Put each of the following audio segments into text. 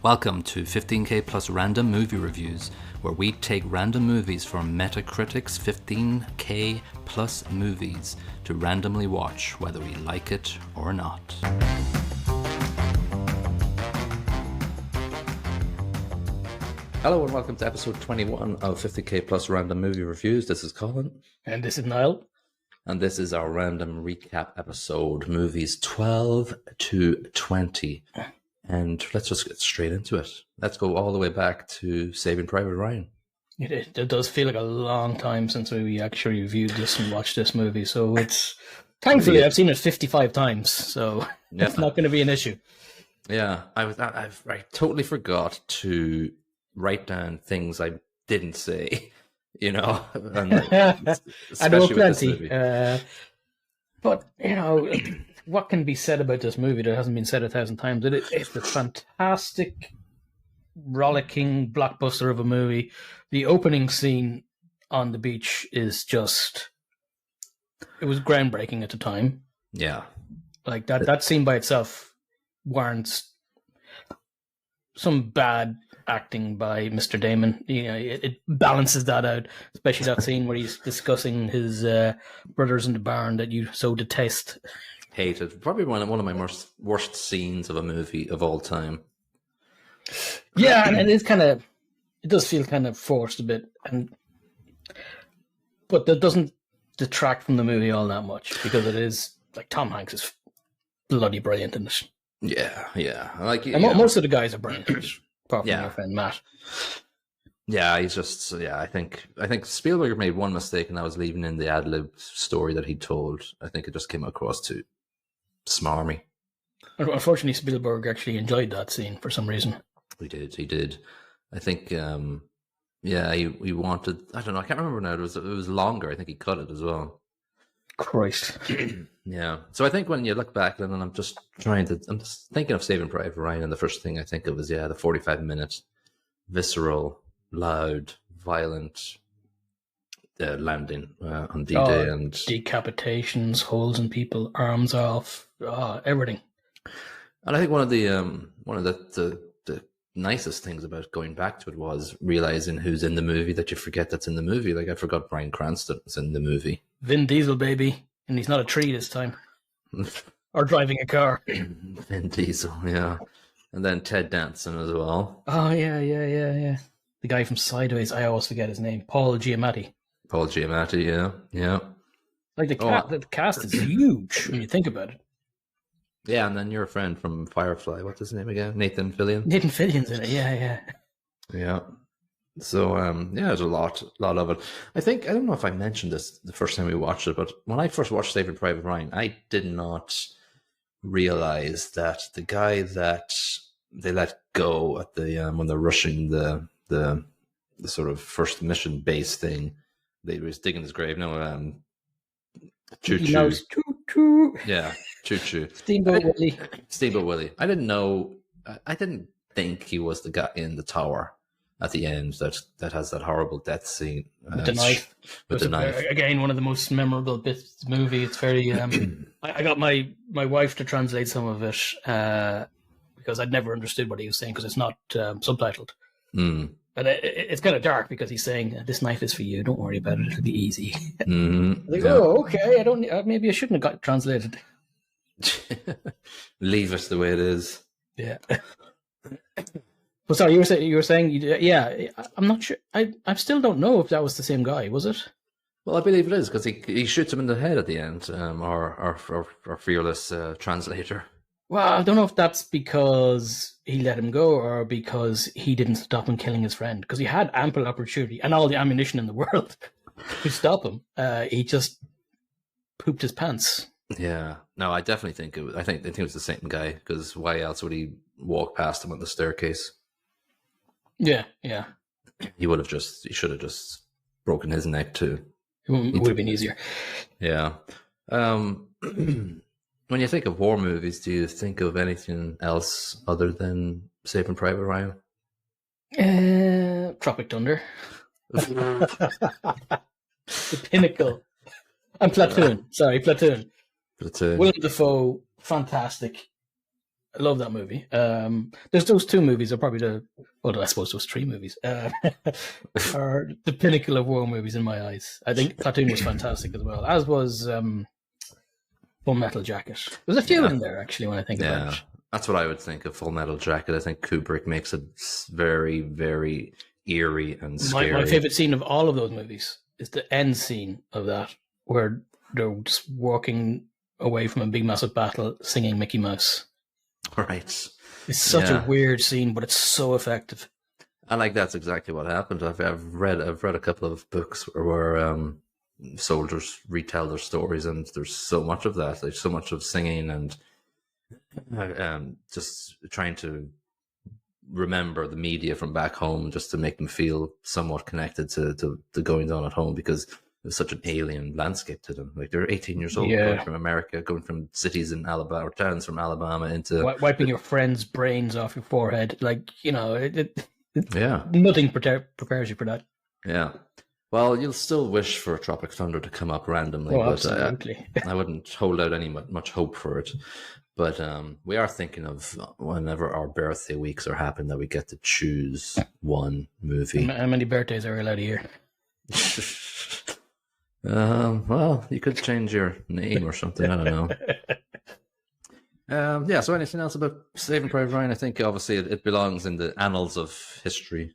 Welcome to 15K Plus Random Movie Reviews, where we take random movies from Metacritic's 15K Plus movies to randomly watch whether we like it or not. Hello and welcome to episode 21 of 50K Plus Random Movie Reviews. This is Colin. And this is Niall. And this is our random recap episode, movies 12 to 20. And let's just get straight into it. Let's go all the way back to Saving Private Ryan. It does feel like a long time since we actually reviewed this and watched this movie. So it's, thankfully, I've seen it 55 times. So it's not going to be an issue. Yeah, I totally forgot to write down things I didn't say, you know. And I know plenty. But, you know, what can be said about this movie that hasn't been said 1,000 times? It's a fantastic, rollicking blockbuster of a movie. The opening scene on the beach is just... It was groundbreaking at the time. Yeah. Like, that scene by itself warrants some bad acting by Mr. Damon. You know, it balances that out, especially that scene where he's discussing his brothers in the barn that you so detest. Hated. Probably one of my worst scenes of a movie of all time. Yeah, and it does feel kind of forced a bit, but that doesn't detract from the movie all that much, because it is, like, Tom Hanks is bloody brilliant in it. Yeah. Like, most of the guys are brilliant, apart from your friend Matt. Yeah, he's just, I think Spielberg made one mistake, and that was leaving in the ad-lib story that he told. I think it just came across too smarmy. Unfortunately, Spielberg actually enjoyed that scene for some reason. He did. I think, he wanted, I don't know, I can't remember now, it was longer. I think he cut it as well. Christ. Yeah. So I think when you look back, and I'm just thinking of Saving Private Ryan, and the first thing I think of is, the 45-minute, visceral, loud, violent landing on D-Day, and decapitations, holes in people, arms off, everything. And I think one of the nicest things about going back to it was realizing who's in the movie that you forget that's in the movie. Like, I forgot Bryan Cranston was in the movie. Vin Diesel, baby, and he's not a tree this time, or driving a car. Vin Diesel, yeah, and then Ted Danson as well. Oh yeah. The guy from Sideways, I always forget his name. Paul Giamatti, yeah. Like the cast is huge when you think about it. Yeah, and then your friend from Firefly, what's his name again? Nathan Fillion. Nathan Fillion's in it, yeah. Yeah. So, there's a lot of it. I don't know if I mentioned this the first time we watched it, but when I first watched Saving Private Ryan, I did not realize that the guy that they let go at the when they're rushing the sort of first mission base thing, they was digging his grave. No, Choo-choo. Choo-choo. Yeah, Choo-choo. Steamboat Willie. I didn't know. I didn't think he was the guy in the tower at the end that has that horrible death scene with the knife. Again, one of the most memorable bits of the movie. It's very. I got my wife to translate some of it because I'd never understood what he was saying because it's not subtitled. But it's kind of dark because he's saying, "This knife is for you. Don't worry about it. It'll be easy." Oh, okay. Maybe I shouldn't have got it translated. Leave it the way it is. Yeah. Well, sorry, you were saying, I'm not sure. I still don't know if that was the same guy. Was it? Well, I believe it is because he shoots him in the head at the end. Our fearless translator. Well, I don't know if that's because he let him go or because he didn't stop him killing his friend, because he had ample opportunity and all the ammunition in the world to stop him. He just pooped his pants. Yeah. No, I definitely think it was. I think it was the same guy, because why else would he walk past him on the staircase? Yeah. He should have just broken his neck too. It would have been easier. Yeah. When you think of war movies, do you think of anything else other than Saving Private Ryan? Tropic Thunder. The pinnacle. And Platoon. Sorry, Platoon. Willem Dafoe, fantastic. I love that movie. There's those two movies are probably I suppose those three movies are the pinnacle of war movies in my eyes. I think Platoon was fantastic as well, as was Full Metal Jacket. There's a few in there, actually, when I think about it. That's what I would think of Full Metal Jacket. I think Kubrick makes it very, very eerie and scary. My favorite scene of all of those movies is the end scene of that, where they're just walking away from a big, massive battle singing Mickey Mouse. Right. It's such a weird scene, but it's so effective. And like that's exactly what happened. I've read a couple of books where soldiers retell their stories, and there's so much of that. There's so much of singing and just trying to remember the media from back home, just to make them feel somewhat connected to the goings on at home, because it was such an alien landscape to them. Like they're 18 years old, going from America, going from cities in Alabama or towns from Alabama into wiping your friend's brains off your forehead. Like, you know, nothing prepares you for that. Yeah. Well, you'll still wish for Tropic Thunder to come up randomly, but absolutely. I wouldn't hold out much hope for it. But we are thinking of whenever our birthday weeks are happening that we get to choose one movie. How many birthdays are we allowed a year? Well, you could change your name or something. I don't know. So anything else about Saving Private Ryan? I think obviously it belongs in the annals of history.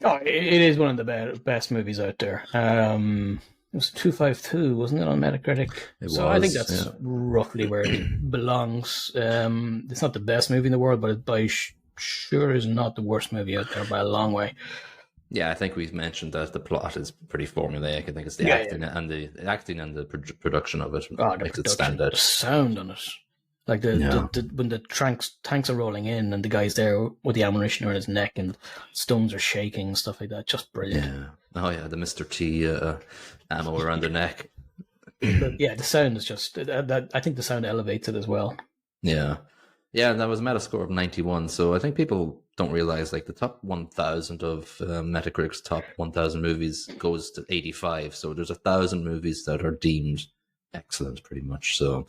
Oh, it is one of the best movies out there. It was 252, wasn't it, on Metacritic? I think that's roughly where it belongs. It's not the best movie in the world, but it by sure is not the worst movie out there by a long way. Yeah, I think we've mentioned that the plot is pretty formulaic. I think it's the acting and the production of it makes it stand out. The sound on it, like when the tanks are rolling in and the guy's there with the ammunition around his neck and stones are shaking and stuff like that, just brilliant. Yeah. Oh yeah, the Mr. T ammo around the neck. But the sound is just I think the sound elevates it as well. Yeah. Yeah, and that was a Metascore of 91. So I think people don't realize like the top 1,000 of Metacritic's top 1,000 movies goes to 85. So there's 1,000 movies that are deemed excellent, pretty much. So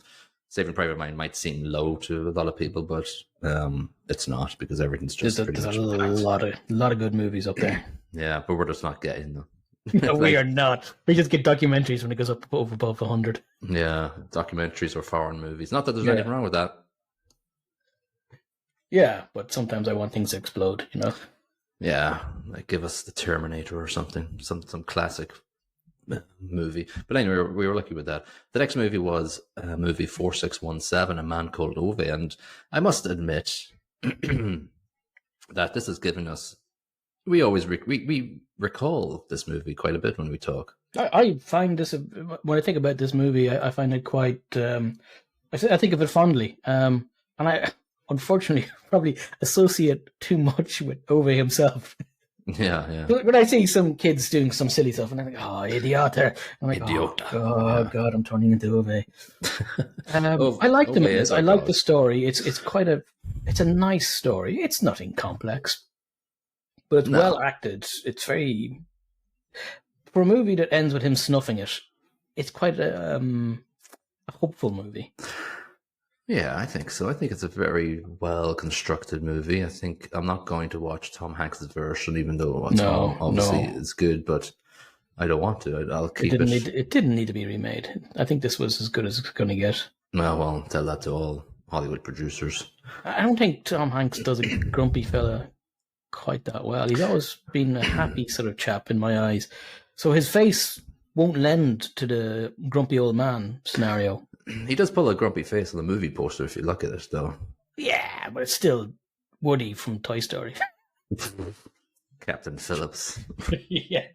Saving Private Ryan might seem low to a lot of people, but it's not, because everything's just there's a lot of good movies up there. Yeah, but we're just not getting them. No, we are not. We just get documentaries when it goes up above 100. Yeah, documentaries or foreign movies. Not that there's anything wrong with that. Yeah, but sometimes I want things to explode, you know? Yeah, like give us the Terminator or something, some classic movie. But anyway, we were lucky with that. The next movie was movie 4617, A Man Called Ove, and I must admit that this has given us. We always we recall this movie quite a bit when we talk. I find this, when I think about this movie, I find it quite. I think of it fondly, and I unfortunately probably associate too much with Ove himself. Yeah. When I see some kids doing some silly stuff, and I'm like, "Oh, idiot!" I'm like, Idiot. "Oh God, I'm turning into Ove." I like the movie. I like the story. It's quite it's a nice story. It's nothing complex, but it's well acted. It's very, for a movie that ends with him snuffing it, it's quite a hopeful movie. Yeah, I think so. I think it's a very well constructed movie. I think I'm not going to watch Tom Hanks' version, even though Tom obviously is good, but I don't want to. I'll keep it. It didn't need to be remade. I think this was as good as it's going to get. Well, tell that to all Hollywood producers. I don't think Tom Hanks does a grumpy fella quite that well. He's always been a happy sort of chap in my eyes. So his face won't lend to the grumpy old man scenario. He does pull a grumpy face on the movie poster if you look at it, though. Yeah, but it's still Woody from Toy Story. Captain Phillips. Yeah.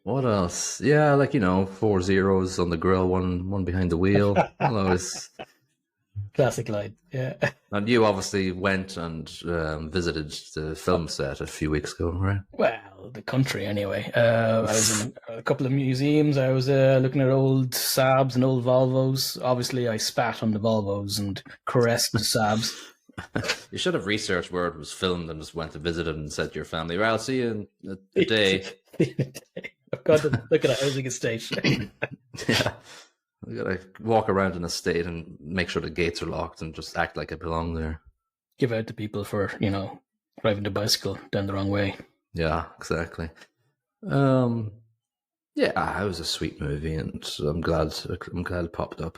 What else? Yeah, 4 zeros on the grill, one behind the wheel. Classic line, yeah. And you obviously went and visited the film set a few weeks ago, right? Well, the country anyway. I was in a couple of museums. I was looking at old Saabs and old Volvos. Obviously, I spat on the Volvos and caressed the Saabs. You should have researched where it was filmed and just went to visit it and said to your family, "Well, I'll see you in a day." I've got to look at a housing estate. Yeah. I gotta walk around in a state and make sure the gates are locked and just act like I belong there. Give out to people for, driving the bicycle down the wrong way. Yeah, exactly. Yeah, it was a sweet movie, and I'm glad it popped up.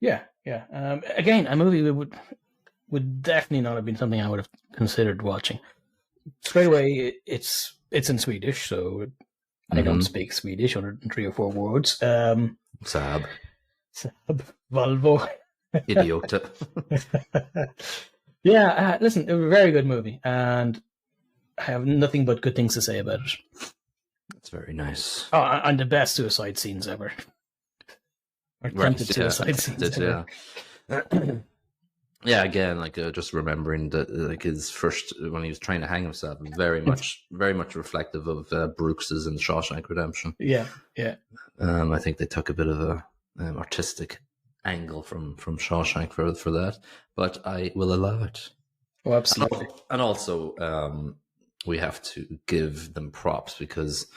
Yeah. Again, a movie would definitely not have been something I would have considered watching. Straight away, it's in Swedish, so I don't speak Swedish other than 3 or 4 words. Saab, Volvo, Idiota. Yeah, listen, it was a very good movie, and I have nothing but good things to say about it. That's very nice. Oh, and the best suicide scenes ever. Or attempted suicide scenes ever. Yeah, again, just remembering that, his first, when he was trying to hang himself, very much reflective of Brooks's in the Shawshank Redemption. Yeah. I think they took a bit of a artistic angle from Shawshank for that, but I will allow it. Oh, absolutely. And also, we have to give them props because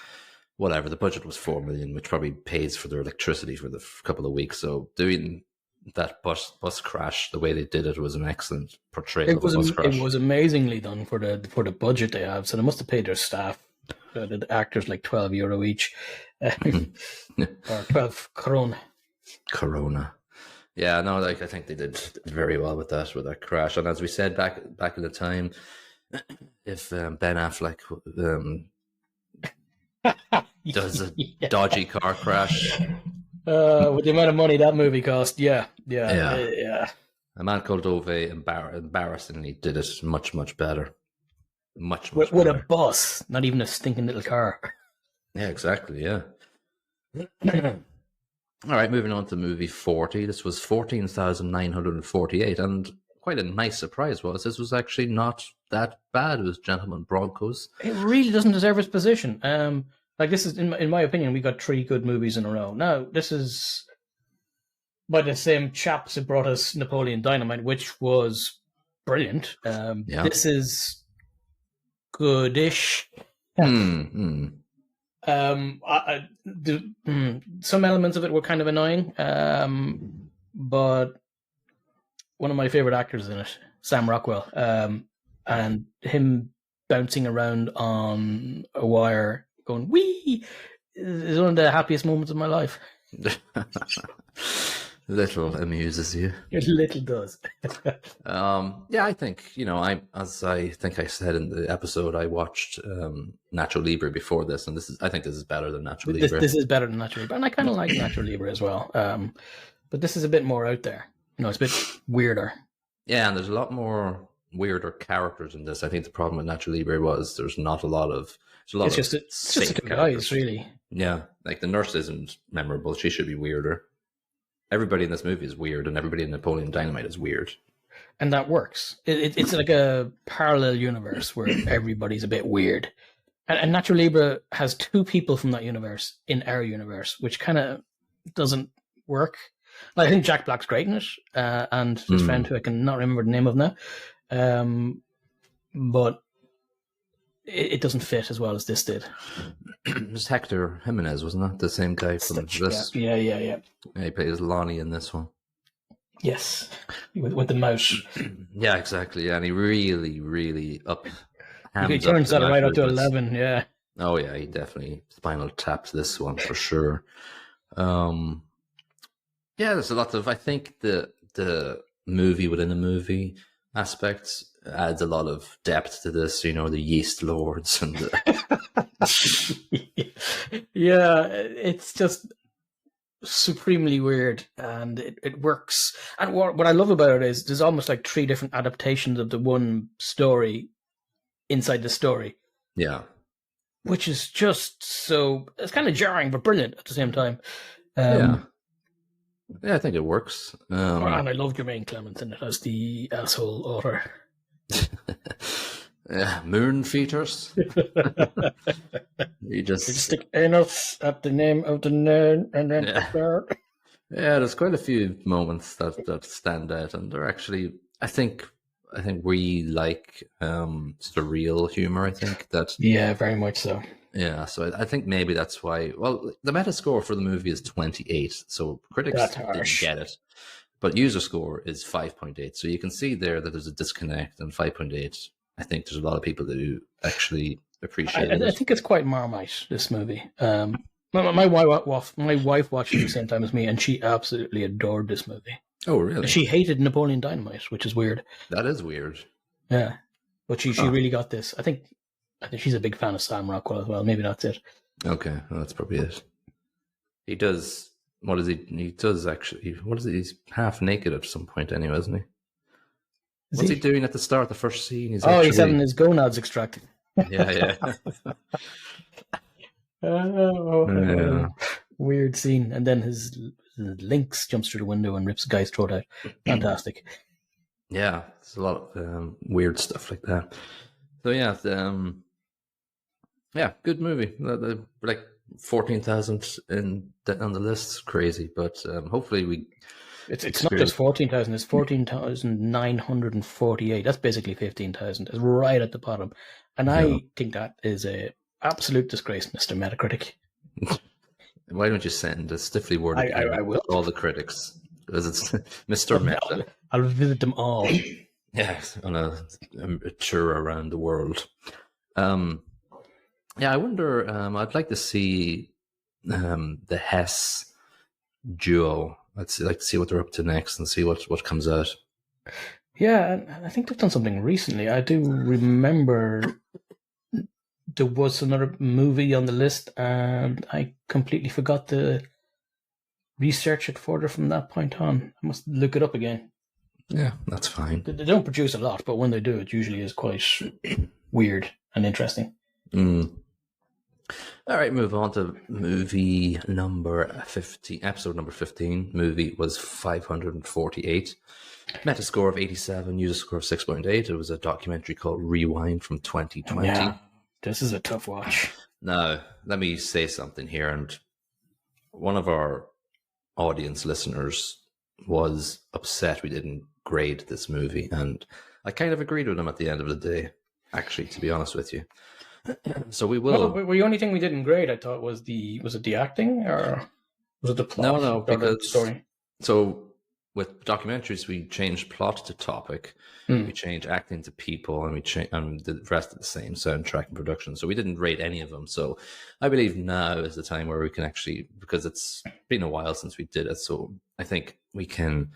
whatever, the budget was $4 million, which probably pays for their electricity for the couple of weeks. So doing that bus crash, the way they did it, was an excellent portrayal of a bus crash. It was amazingly done for the budget they have. So they must have paid their staff, the actors, like €12 each, or 12 Corona. Yeah, no, I think they did very well with that crash. And as we said back in the time, if Ben Affleck does a dodgy car crash, with the amount of money that movie cost, yeah. A Man Called Ove embarrassingly did it much better, much with better. a bus, not even a stinking little car. Yeah, exactly. Yeah. All right, moving on to movie 40. This was 14,948, and quite a nice surprise this was actually not that bad. It was Gentlemen Broncos. It really doesn't deserve its position. This is, in my opinion, we got 3 good movies in a row. Now, this is by the same chaps who brought us Napoleon Dynamite, which was brilliant. This is goodish. Some elements of it were kind of annoying, but one of my favorite actors in it, Sam Rockwell, and him bouncing around on a wire going wee is one of the happiest moments of my life. Little amuses you. It little does. Yeah, I think, as I think I said in the episode, I watched Nacho Libre before this, and I think this is better than Nacho Libre. This is better than Nacho Libre, and I kind of like Nacho Libre as well. But this is a bit more out there. It's a bit weirder. Yeah, and there's a lot more weirder characters in this. I think the problem with Nacho Libre was there's not a lot of. It's just the guys, really. Yeah, like the nurse isn't memorable. She should be weirder. Everybody in this movie is weird, and everybody in Napoleon Dynamite is weird. And that works. It's like a parallel universe where everybody's a bit weird. And Nacho Libre has 2 people from that universe in our universe, which kind of doesn't work. I think Jack Black's great in it, and his friend, who I cannot remember the name of now. But it doesn't fit as well as this did. It was Hector Jimenez, wasn't that? The same guy from this? Yeah. He plays Lonnie in this one. Yes, with the mouse. Yeah, exactly. Yeah, and he really he turns that right up to 11, yeah. Oh, yeah, he definitely spinal tapped this one for sure. Yeah, there's a lot of, I think the movie within the movie aspects adds a lot of depth to this, the yeast lords and yeah, it's just supremely weird, and it works. And what I love about it is there's almost like 3 different adaptations of the one story inside the story. Yeah. Which is just so, it's kind of jarring but brilliant at the same time. Yeah, I think it works. And I love Jermaine Clements in it as the asshole author. Yeah, moon feeders. You just stick anus at the name of the name, and then yeah, there's quite a few moments that stand out, and they're actually, I think we like surreal humor. I think that very much so. Yeah, so I think maybe that's why. Well, the Metascore for the movie is 28, so critics That's didn't harsh. get it. But user score is 5.8. So you can see there that there's a disconnect, and 5.8, I think there's a lot of people who actually appreciate it. I think it's quite Marmite, this movie. My wife watched it at the same time as me, and she absolutely adored this movie. Oh, really? She hated Napoleon Dynamite, which is weird. That is weird. Yeah. But she really got this. I think she's a big fan of Sam Rockwell as well. Maybe that's it. Okay, well, that's probably it. He does. What is he? He does actually. What is it? He's half naked at some point, anyway, isn't he? What's he doing at the start of the first scene? He's having his gonads extracted. Yeah. Weird scene. And then his lynx jumps through the window and rips the guy's throat out. Fantastic. Yeah, there's a lot of weird stuff like that. So yeah, good movie. Like 14,000 on the list, crazy. But hopefully It's not just 14,000. It's 14,948. That's basically 15,000. It's right at the bottom, and I think that is a absolute disgrace, Mr. Metacritic. Why don't you send a stiffly worded email I will. to all the critics? Because it's Mr. Meta. I'll visit them all. Yes, on a tour around the world. I wonder. I'd like to see the Hess duo. I'd like to see what they're up to next and see what comes out. Yeah, I think they've done something recently. I do remember there was another movie on the list, and I completely forgot to research it further from that point on. I must look it up again. Yeah, that's fine. They don't produce a lot, but when they do, it usually is quite weird and interesting. All right, move on to movie number 15. Episode number 15. Movie was 548. Metascore of 87. User score of 6.8. It was a documentary called Rewind from 2020. Yeah, this is a tough watch. Now, let me say something here. And one of our audience listeners was upset we didn't grade this movie. And I kind of agreed with him at the end of the day, actually, to be honest with you. So we will. Well, the only thing we didn't grade, I thought, was it the acting, or was it the plot? No, because the story. So with documentaries, we change plot to topic, we change acting to people, and we change the rest of the same soundtrack and production. So we didn't rate any of them. So I believe now is the time where we can actually, because it's been a while since we did it. So I think we can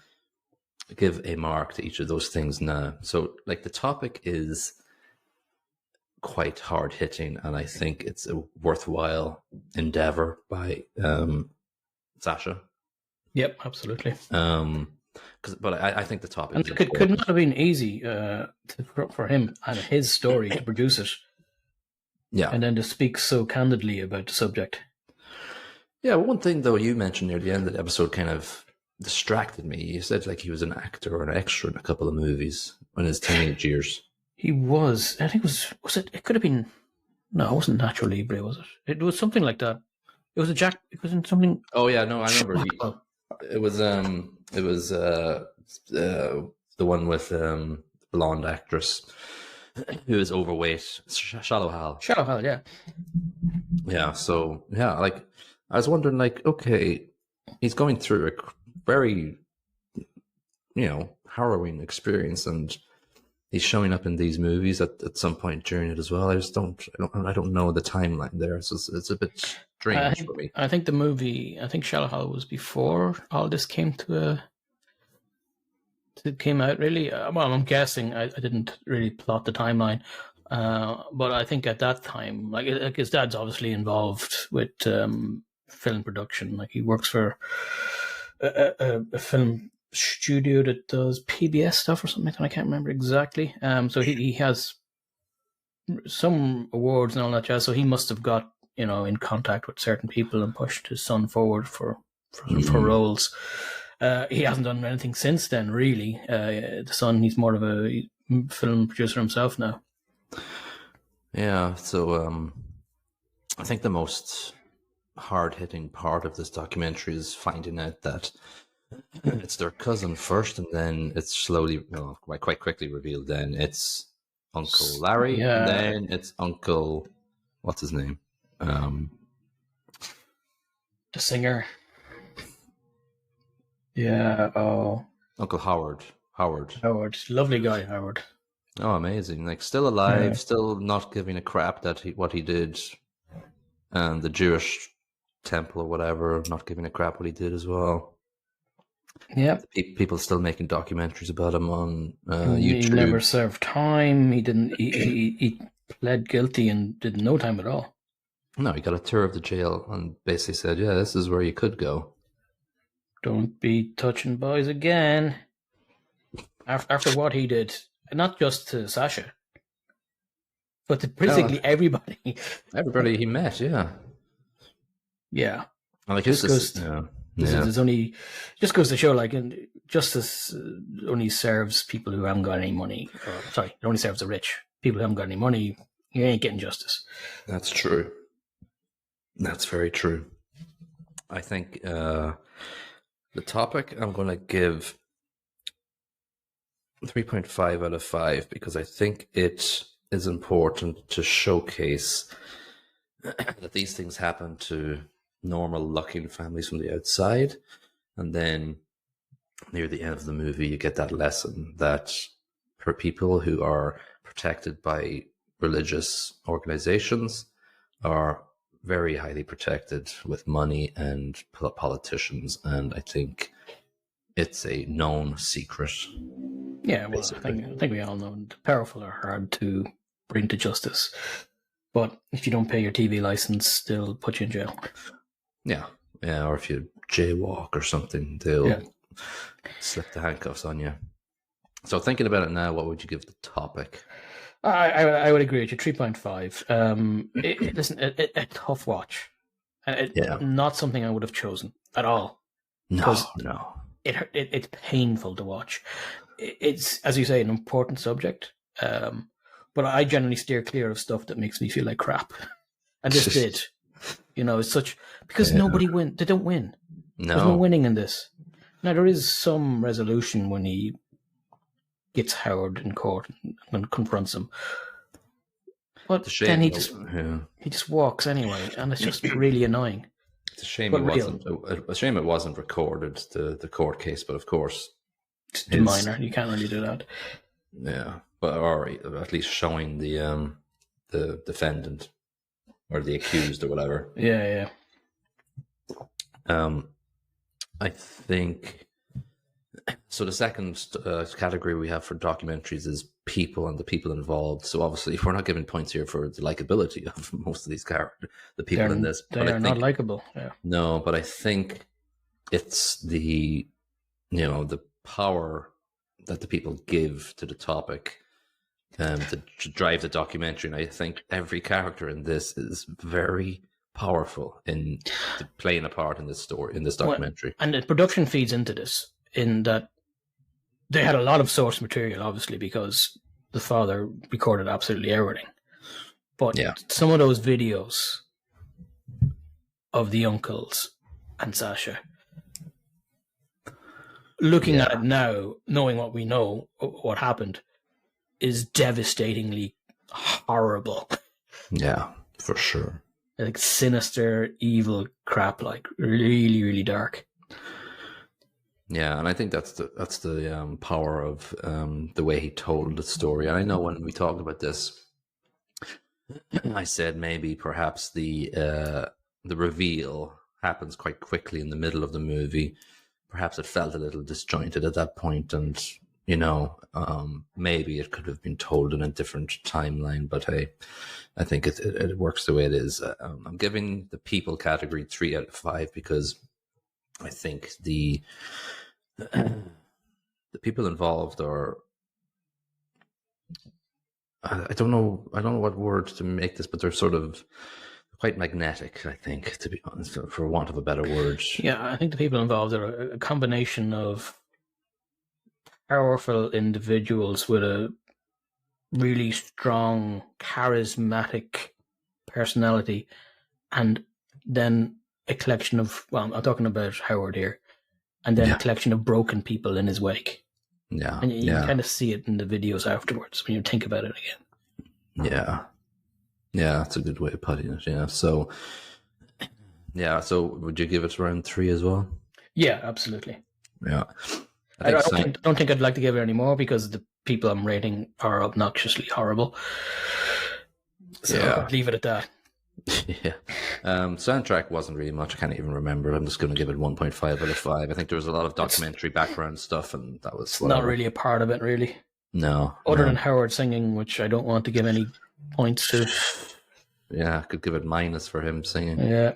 give a mark to each of those things now. So like the topic is quite hard hitting, and I think it's a worthwhile endeavor by Sasha. Yep, absolutely. But I think the topic and it could not have been easy for him and his story to produce it. Yeah, and then to speak so candidly about the subject. Yeah, one thing though you mentioned near the end of the episode kind of distracted me. You said like he was an actor or an extra in a couple of movies in his teenage years. He was. I think was it? It could have been. No, it wasn't Natural Libre, was it? It was something like that. It was It was in something. Oh yeah, no, I remember. It was the one with blonde actress who is overweight. Shallow Hal. Shallow Hal, yeah. Yeah. So yeah, like I was wondering, like, okay, he's going through a very, harrowing experience, and he's showing up in these movies at some point during it as well. I don't know the timeline there, so it's a bit strange for me. I think Shallow Hal was before all this came came out. Really, well, I'm guessing. I didn't really plot the timeline, but I think at that time, like his dad's obviously involved with film production. Like he works for a film studio that does PBS stuff or something. I can't remember exactly. So he has some awards and all that jazz. So he must have got in contact with certain people and pushed his son forward for roles. He hasn't done anything since then, really. The son, he's more of a film producer himself now. Yeah. So I think the most hard-hitting part of this documentary is finding out that it's their cousin first, and then it's slowly, quite quickly revealed. Then it's Uncle Larry, and then it's Uncle, what's his name? The singer. Yeah. Oh, Uncle Howard. Howard. Lovely guy, Howard. Oh, amazing! Like, still alive, still not giving a crap that what he did, and the Jewish temple or whatever, not giving a crap what he did as well. Yeah. People still making documentaries about him on YouTube. He never served time. He didn't. He pled guilty and did no time at all. No, he got a tour of the jail and basically said, "Yeah, this is where you could go. Don't be touching boys again." After what he did, not just to Sasha, but to basically everybody. Everybody he met, yeah. Yeah. Like, just goes to show, like, justice only serves people who haven't got any money. It only serves the rich. People who haven't got any money, you ain't getting justice. That's true. That's very true. I think the topic I'm going to give 3.5 out of 5 because I think it is important to showcase that these things happen to normal looking families from the outside, and then near the end of the movie you get that lesson that for people who are protected by religious organizations are very highly protected with money and politicians, and I think it's a known secret. Yeah, well, I think we all know the powerful are hard to bring to justice, but if you don't pay your TV license, they'll put you in jail. Yeah, or if you jaywalk or something, they'll slip the handcuffs on you. So thinking about it now, what would you give the topic? I would agree with you, 3.5. Listen, a tough watch. Not something I would have chosen at all. No. It's painful to watch. It's, as you say, an important subject. But I generally steer clear of stuff that makes me feel like crap. And this did. It's such, because nobody win. They don't win. No. There's no winning in this. Now, there is some resolution when he gets Howard in court and confronts him. But then he just walks anyway, and it's just really annoying. It's a shame it wasn't recorded, the court case, but of course it's minor. You can't really do that. Yeah, but or at least showing the defendant or the accused or whatever. Yeah. I think so. The second category we have for documentaries is people and the people involved. So obviously, we're not giving points here for the likability of most of these characters, the people in this. They are not likable. Yeah. No, but I think it's the power that the people give to the topic to drive the documentary. And I think every character in this is very powerful in playing a part in this story, in this documentary. And the production feeds into this, in that they had a lot of source material, obviously, because the father recorded absolutely everything. But some of those videos of the uncles and Sasha, looking at it now, knowing what we know, what happened, is devastatingly horrible. Yeah, for sure. Like sinister, evil crap, like really, really dark. Yeah, and I think that's the power of the way he told the story. And I know when we talked about this, I said maybe perhaps the reveal happens quite quickly in the middle of the movie. Perhaps it felt a little disjointed at that point, and maybe it could have been told in a different timeline. But I think it works the way it is. I'm giving the people category 3 out of 5 because I think the people involved are, I don't know what word to make this, but they're sort of quite magnetic, I think, to be honest, for want of a better word. Yeah, I think the people involved are a combination of powerful individuals with a really strong, charismatic personality, and then a collection of, well, I'm talking about Howard here, and then a collection of broken people in his wake. Yeah. And you kind of see it in the videos afterwards when you think about it again. Yeah. Yeah, that's a good way of putting it. Yeah. So would you give it around 3 as well? Yeah, absolutely. Yeah. I don't think I'd like to give it any more because the people I'm rating are obnoxiously horrible. So I'd leave it at that. Yeah. Soundtrack wasn't really much. I can't even remember. I'm just going to give it 1.5 out of 5. I think there was a lot of documentary background stuff, and that was not really a part of it, really. No. Other than Howard singing, which I don't want to give any points to. Yeah, I could give it minus for him singing. Yeah.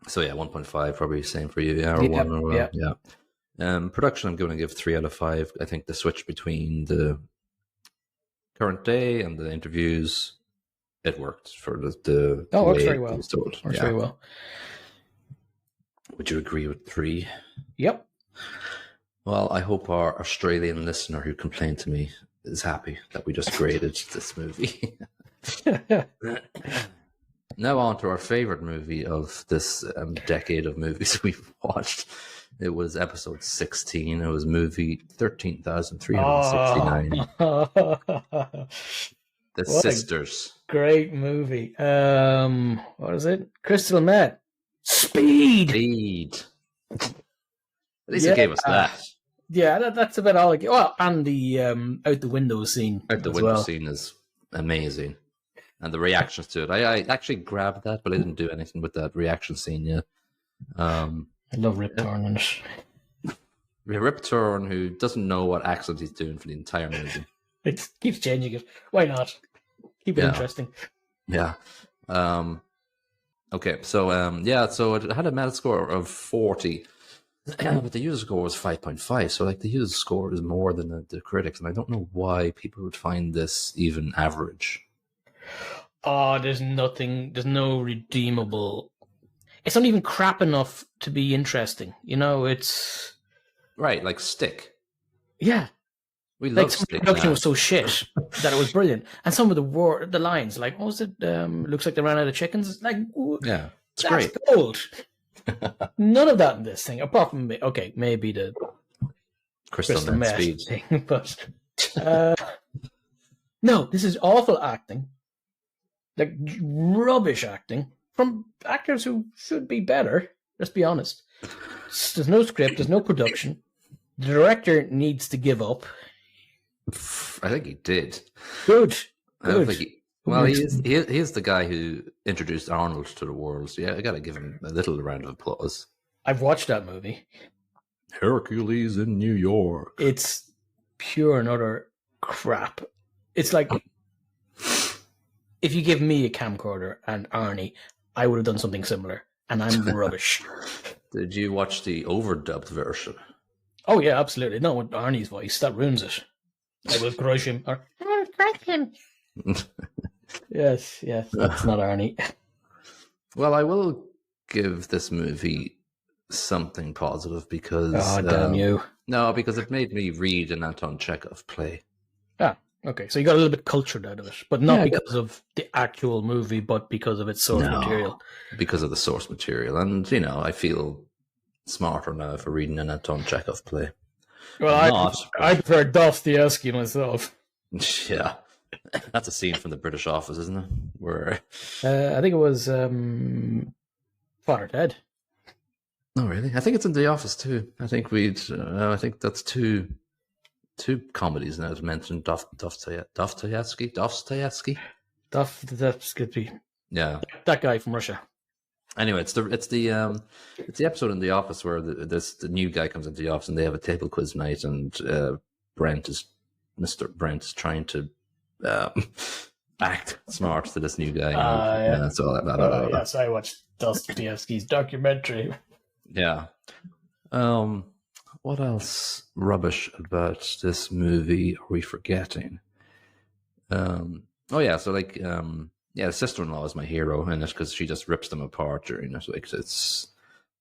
So 1.5 probably same for you. Yeah, or 1 or yeah. Production, I'm going to give 3 out of 5. I think the switch between the current day and the interviews, it worked for the works very well. Works very well. Would you agree with 3? Yep. Well, I hope our Australian listener who complained to me is happy that we just graded this movie. Now on to our favorite movie of this decade of movies we've watched. It was episode 16. It was movie 13,369. The Sisters. Great movie. What is it? Crystal Meth. Speed. At least it gave us that. Yeah, that's about all. Well, and the out the window scene. Out the window scene is amazing. And the reactions to it. I actually grabbed that, but I didn't do anything with that reaction scene yet. I love Rip Torn in it. Rip Torn, who doesn't know what accent he's doing for the entire movie. It keeps changing it. Why not? Keep it interesting. Yeah. Okay, so so it had a Metascore of 40. But the user score was 5.5, so the user score is more than the critics, and I don't know why people would find this even average. Oh, there's no redeemable. It's not even crap enough to be interesting. It's right, like Stick. Yeah, we love Stick. The production was so shit that it was brilliant, and some of the lines, like what was it? Looks like they ran out of chickens. It's that's great. Gold. None of that in this thing, apart from maybe the Crystal Meth thing, but no, this is awful acting. Like rubbish acting from actors who should be better. Let's be honest. There's no script. There's no production. The director needs to give up. I think he did. Good. He is the guy who introduced Arnold to the world. So I got to give him a little round of applause. I've watched that movie. Hercules in New York. It's pure and utter crap. It's like if you give me a camcorder and Arnie, I would have done something similar, and I'm rubbish. Did you watch the overdubbed version? Oh yeah, absolutely. Not with Arnie's voice. That ruins it. I will crush him. I will crush him. Yes, that's not Arnie. Well, I will give this movie something positive because... Oh, damn you. No, because it made me read an Anton Chekhov play. Ah, okay. So you got a little bit cultured out of it, but not because of the actual movie, but because of its source material. Because of the source material. And, I feel smarter now for reading an Anton Chekhov play. Well, I prefer Dostoevsky myself. Yeah. That's a scene from the British Office, isn't it? Where I think it was Father Ted. Oh, really? I think it's in The Office too. I think I think that's two comedies now to mention. Dostoevsky. Yeah, that guy from Russia. Anyway, it's the episode in The Office where the new guy comes into the office and they have a table quiz night, and Mr. Brent is trying to act smart to this new guy. Yes, I watched Dostoevsky's documentary. Yeah. What else rubbish about this movie are we forgetting? The sister-in-law is my hero in it because she just rips them apart during it.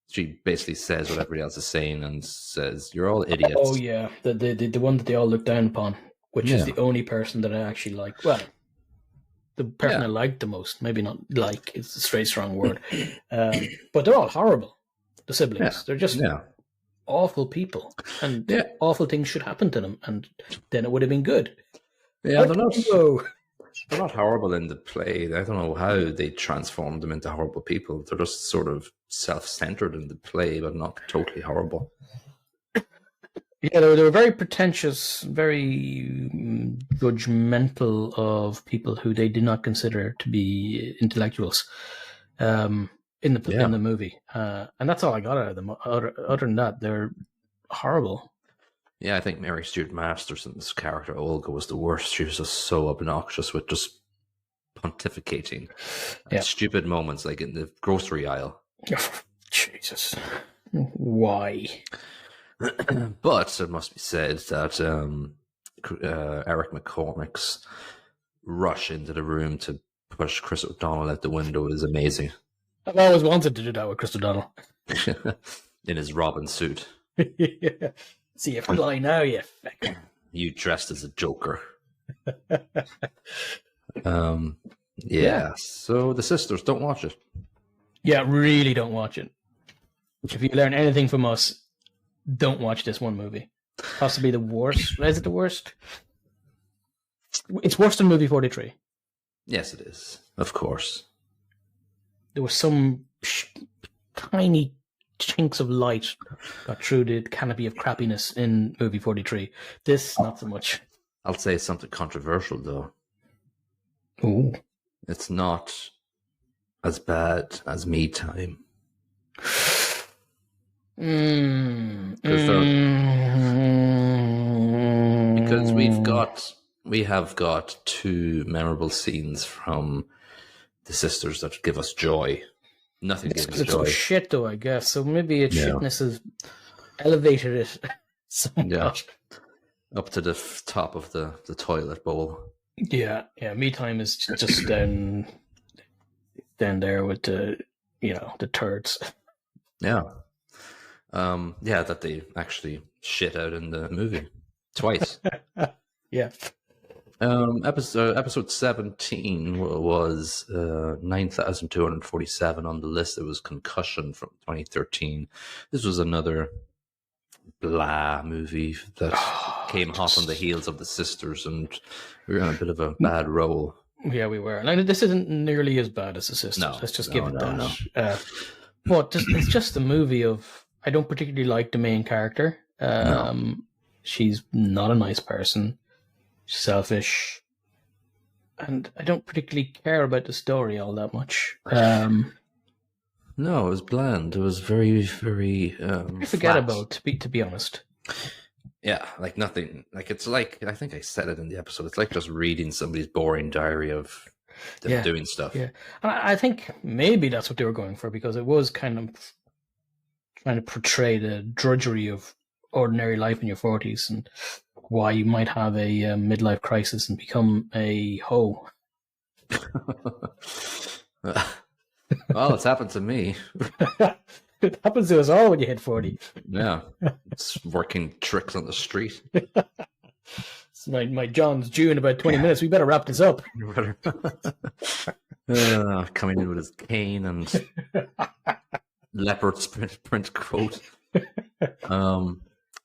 She basically says what everybody else is saying and says, "You're all idiots." Oh yeah, the one that they all look down upon, which is the only person that I actually like. Well, the person I like the most, maybe not like, it's a straight strong word, but they're all horrible. The siblings, they're just awful people, and awful things should happen to them, and then it would have been good. Yeah, Whoa. they're not horrible in the play. I don't know how they transformed them into horrible people. They're just sort of self-centered in the play, but not totally horrible. Yeah, they were very pretentious, very judgmental of people who they did not consider to be intellectuals in the movie. And that's all I got out of them. Other than that, they're horrible. Yeah, I think Mary Stuart Masterson's character, Olga, was the worst. She was just so obnoxious with just pontificating at stupid moments, like in the grocery aisle. Jesus. Why? But it must be said that Eric McCormick's rush into the room to push Chris O'Donnell out the window is amazing. I've always wanted to do that with Chris O'Donnell. In his Robin suit. Yeah. See you fly now, you feck. You dressed as a Joker. Yeah, so The Sisters, don't watch it. Yeah, really don't watch it. If you learn anything from us, don't watch this one movie. Possibly the worst. Is it the worst? It's worse than movie 43. Yes, it is. Of course. There was some tiny chinks of light got through the canopy of crappiness in movie 43. This, not so much. I'll say something controversial, though. Ooh. It's not as bad as Me Time. Because we have got two memorable scenes from The Sisters that give us joy. Nothing gives us joy. It's shit, though, I guess. So maybe its shitness has elevated it somewhat. Yeah. Up to the top of the toilet bowl. Yeah. Me Time is just down there with the turds. Yeah. That they actually shit out in the movie twice. Yeah. Episode 17 was 9,247 on the list. It was Concussion from 2013. This was another blah movie that came hot on the heels of The Sisters, and we were on a bit of a bad roll. Yeah, we were. And this isn't nearly as bad as The Sisters. No, let's just give it that. No. But it's just a movie of, I don't particularly like the main character. She's not a nice person. She's selfish. And I don't particularly care about the story all that much. No, it was bland. It was very, very forgettable, to be honest. Yeah, like nothing. Like it's like, I think I said it in the episode, it's like just reading somebody's boring diary of them doing stuff. Yeah, and I think maybe that's what they were going for, because it was kind of trying to portray the drudgery of ordinary life in your 40s and why you might have a midlife crisis and become a hoe. Well, it's happened to me. It happens to us all when you hit 40. Yeah, it's working tricks on the street. So my John's due in about 20 minutes. We better wrap this up. Coming in with his cane and leopard print coat.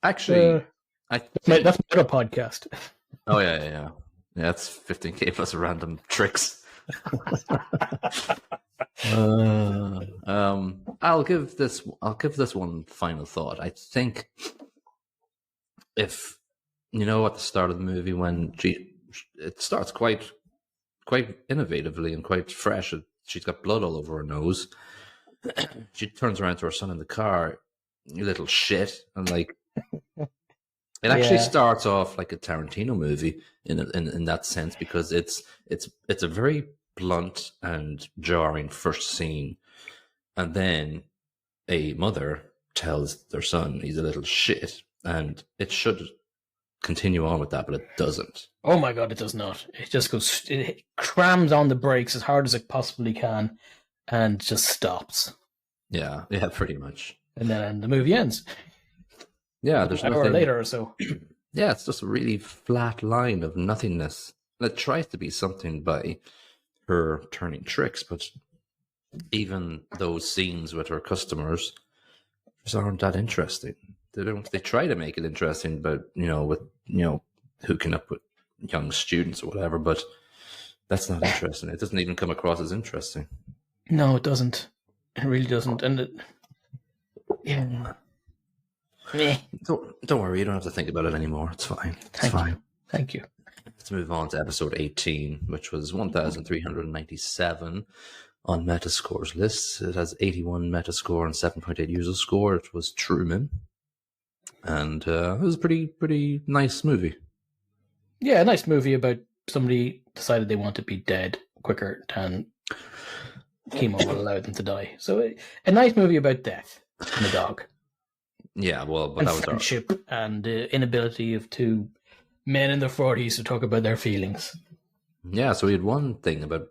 Actually, that's my other podcast. Oh yeah. That's 15K plus random tricks. I'll give this one final thought. I think if at the start of the movie when it starts quite innovatively and quite fresh. She's got blood all over her nose. She turns around to her son in the car, "You little shit," and like it actually starts off like a Tarantino movie in that sense, because it's a very blunt and jarring first scene, and then a mother tells their son he's a little shit, and it should continue on with that, but it doesn't. Oh my god, it does not. It just goes, it crams on the brakes as hard as it possibly can and just stops. Yeah, pretty much. And then the movie ends. Yeah, there's an hour later or so. Yeah, it's just a really flat line of nothingness. And it tries to be something by her turning tricks, but even those scenes with her customers just aren't that interesting. They try to make it interesting, but with hooking up with young students or whatever, but that's not interesting. It doesn't even come across as interesting. No, it doesn't. It really doesn't. And yeah. Don't worry, you don't have to think about it anymore. It's fine. It's fine. Thank you. Let's move on to episode 18, which was 1,397 on Metascore's list. It has 81 Metascore and 7.8 user score. It was Truman. And it was a pretty nice movie. Yeah, a nice movie about somebody decided they want to be dead quicker than chemo will allow them to die. So a nice movie about death and a dog. Yeah, well, but and that was friendship and the inability of two men in their 40s to talk about their feelings. Yeah, so we had one thing about,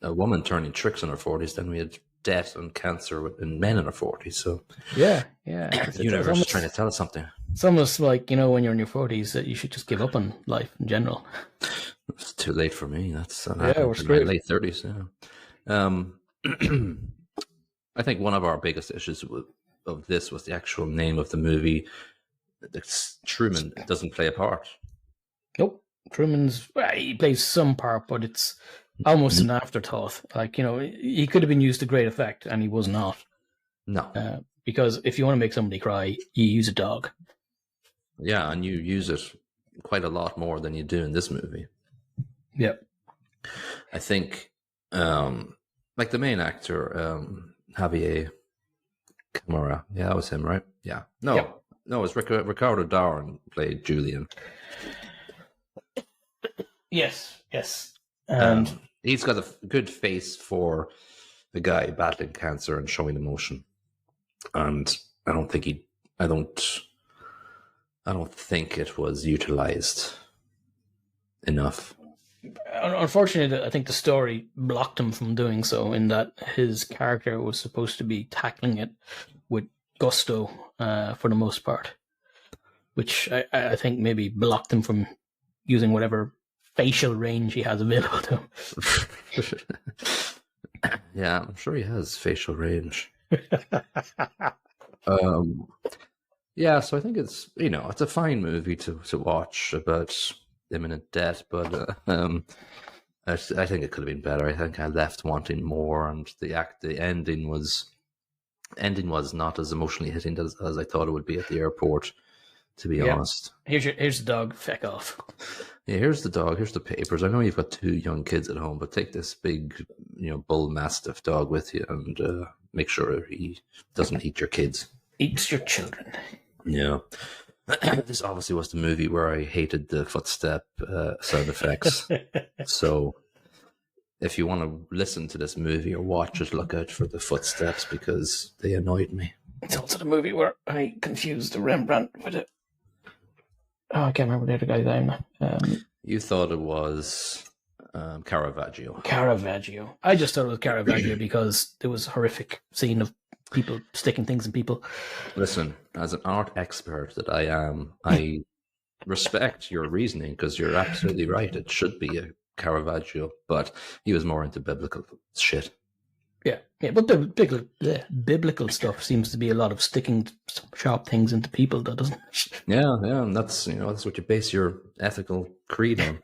a woman turning tricks in her 40s, then we had death and cancer in men in their 40s. So yeah. The universe is trying to tell us something. It's almost like, when you're in your 40s, that you should just give up on life in general. It's too late for me. That's we're screwed. In my late 30s. Yeah. I think one of our biggest issues of this was the actual name of the movie. Truman doesn't play a part. Nope. He plays some part, but it's almost an afterthought. Like, he could have been used to great effect, and he was not. No. Because if you want to make somebody cry, you use a dog. Yeah, and you use it quite a lot more than you do in this movie. Yep. I think, like the main actor, Javier Camara. Yeah, that was him, right? Yeah. No, yep. No, it's Ricardo Darren played Julian. Yes. And he's got a good face for the guy battling cancer and showing emotion. And I don't think it was utilized enough. Unfortunately, I think the story blocked him from doing so, in that his character was supposed to be tackling it with gusto for the most part, which I think maybe blocked him from using whatever facial range he has available to him. Yeah, I'm sure he has facial range. Yeah, so I think it's it's a fine movie to watch about imminent death, but I think it could have been better. I think I left wanting more, and the ending was not as emotionally hitting as I thought it would be at the airport. To be honest, here's the dog. Feck off. Yeah, here's the dog. Here's the papers. I know you've got 2 young kids at home, but take this big, bull mastiff dog with you, and make sure he doesn't eat your kids. Eats your children. Yeah. This obviously was the movie where I hated the footstep sound effects. So if you want to listen to this movie or watch it, look out for the footsteps because they annoyed me. It's also the movie where I confused the Rembrandt with it. Oh, I can't remember the other guy's name. You thought it was Caravaggio. Caravaggio. I just thought it was Caravaggio because there was a horrific scene of people sticking things in people. Listen, as an art expert that I am, I respect your reasoning because you're absolutely right. It should be a Caravaggio, but he was more into biblical shit. Yeah, but the biblical stuff seems to be a lot of sticking sharp things into people, though, doesn't it? Yeah, and that's what you base your ethical creed on.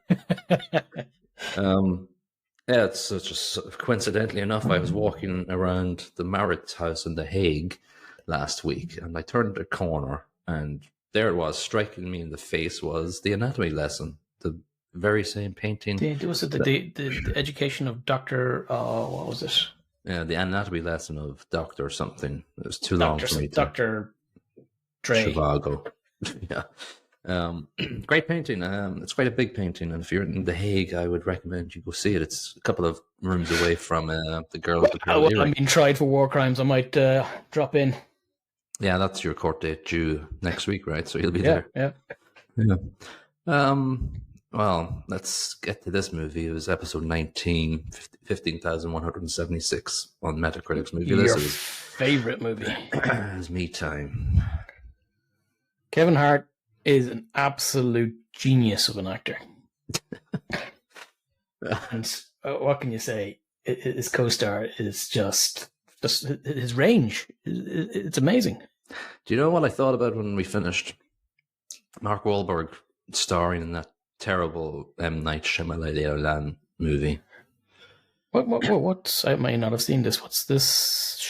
Yeah, it's just coincidentally enough, I was walking around the Maritz house in The Hague last week, and I turned a corner, and there it was, striking me in the face was the anatomy lesson, the very same painting. Was it the education of Dr. What was it? Yeah, the anatomy lesson of Dr. something. It was too long for me. Dr. Dre. Chivago. Yeah. Great painting. It's quite a big painting, and if you're in The Hague, I would recommend you go see it. It's a couple of rooms away from the girl. I'm being tried for war crimes. I might drop in. Yeah, that's your court date due next week, right? So you'll be there. Yeah. Well, let's get to this movie. It was episode 19, 15,176 on Metacritic's movie list. Your favorite movie. It was me time. Kevin Hart is an absolute genius of an actor. And what can you say? His co-star is just his range. It's amazing. Do you know what I thought about when we finished? Mark Wahlberg starring in that terrible M. Night Shyamalan movie. What's I may not have seen this. What's this?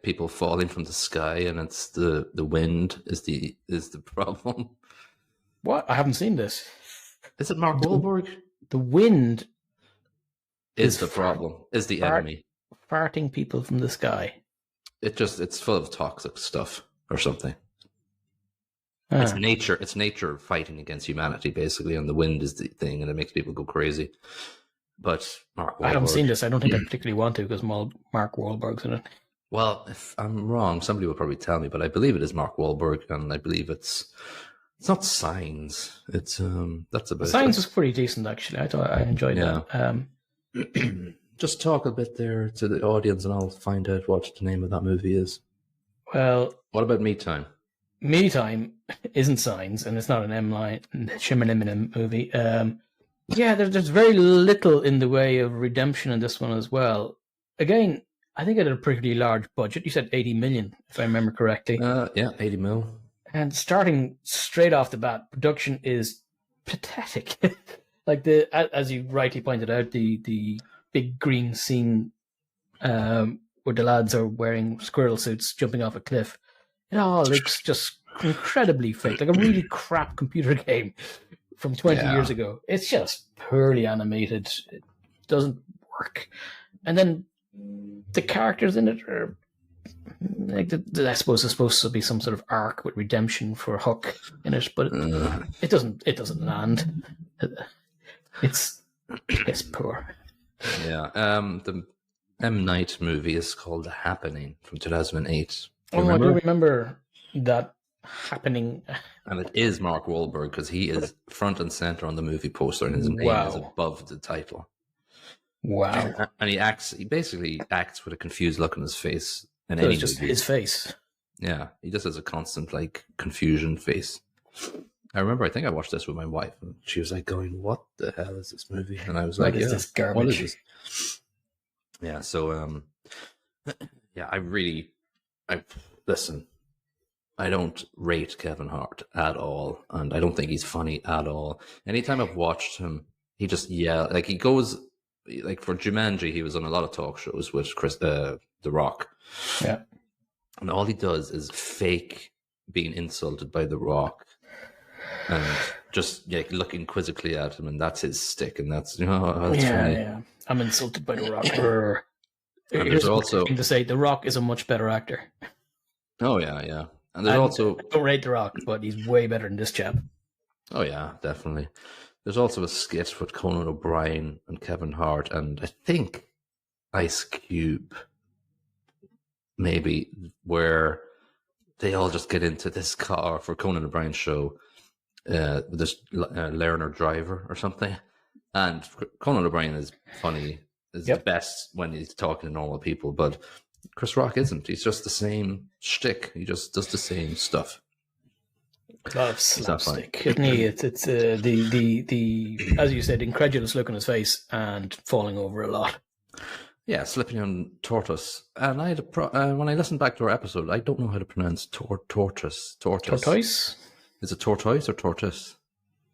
People falling from the sky, and it's the wind is the problem. What? I haven't seen this. Is it Mark Wahlberg? The wind is the problem. Is the enemy farting people from the sky? It's full of toxic stuff or something. It's nature. It's nature fighting against humanity, basically, and the wind is the thing, and it makes people go crazy. But Mark Wahlberg, I haven't seen this. I don't think I particularly want to because Mark Wahlberg's in it. Well, if I'm wrong, somebody will probably tell me, but I believe it is Mark Wahlberg, and I believe it's not Signs. It's that's about Signs was pretty decent, actually. I enjoyed that. Just talk a bit there to the audience, and I'll find out what the name of that movie is. Well, what about Me Time? Me Time isn't Signs, and it's not an M. Night Shyamalan movie. There's very little in the way of redemption in this one as well. Again, I think it had a pretty large budget. You said 80 million, if I remember correctly. 80 mil. And starting straight off the bat, production is pathetic. Like as you rightly pointed out, the big green scene where the lads are wearing squirrel suits jumping off a cliff. It all looks just incredibly fake, like a really crap computer game from 20 years ago. It's just poorly animated. It doesn't work. And then the characters in it are like I suppose there's supposed to be some sort of arc with redemption for Huck in it, but it doesn't land. It's poor. Yeah. The M. Night movie is called The Happening from 2008. I do remember that happening. And it is Mark Wahlberg because he is front and center on the movie poster, and his name is above the title. Wow. And he basically acts with a confused look on his face. And it's just his face. Yeah, he just has a constant confusion face. I remember, I think I watched this with my wife, and she was going, "What the hell is this movie?" And I was like, this garbage? What is this? Yeah, so listen. I don't rate Kevin Hart at all, and I don't think he's funny at all. Anytime I've watched him, he just he goes for Jumanji. He was on a lot of talk shows with The Rock. Yeah, and all he does is fake being insulted by The Rock, and just looking quizzically at him, and that's his stick, and that's funny. Yeah. I'm insulted by The Rock. And there's also to say The Rock is a much better actor. Oh yeah. And there's also I don't rate The Rock, but he's way better than this chap. Oh yeah, definitely. There's also a skit with Conan O'Brien and Kevin Hart, and I think Ice Cube, maybe, where they all just get into this car for Conan O'Brien's show, this learner driver or something. And Conan O'Brien is funny, is the best when he's talking to normal people, but Chris Rock isn't. He's just the same shtick. He just does the same stuff. A lot of slapstick, isn't he? It's the as you said, incredulous look on his face and falling over a lot. Yeah, slipping on tortoise. And I had when I listened back to our episode, I don't know how to pronounce tortoise. Tortoise? Is it tortoise or tortoise?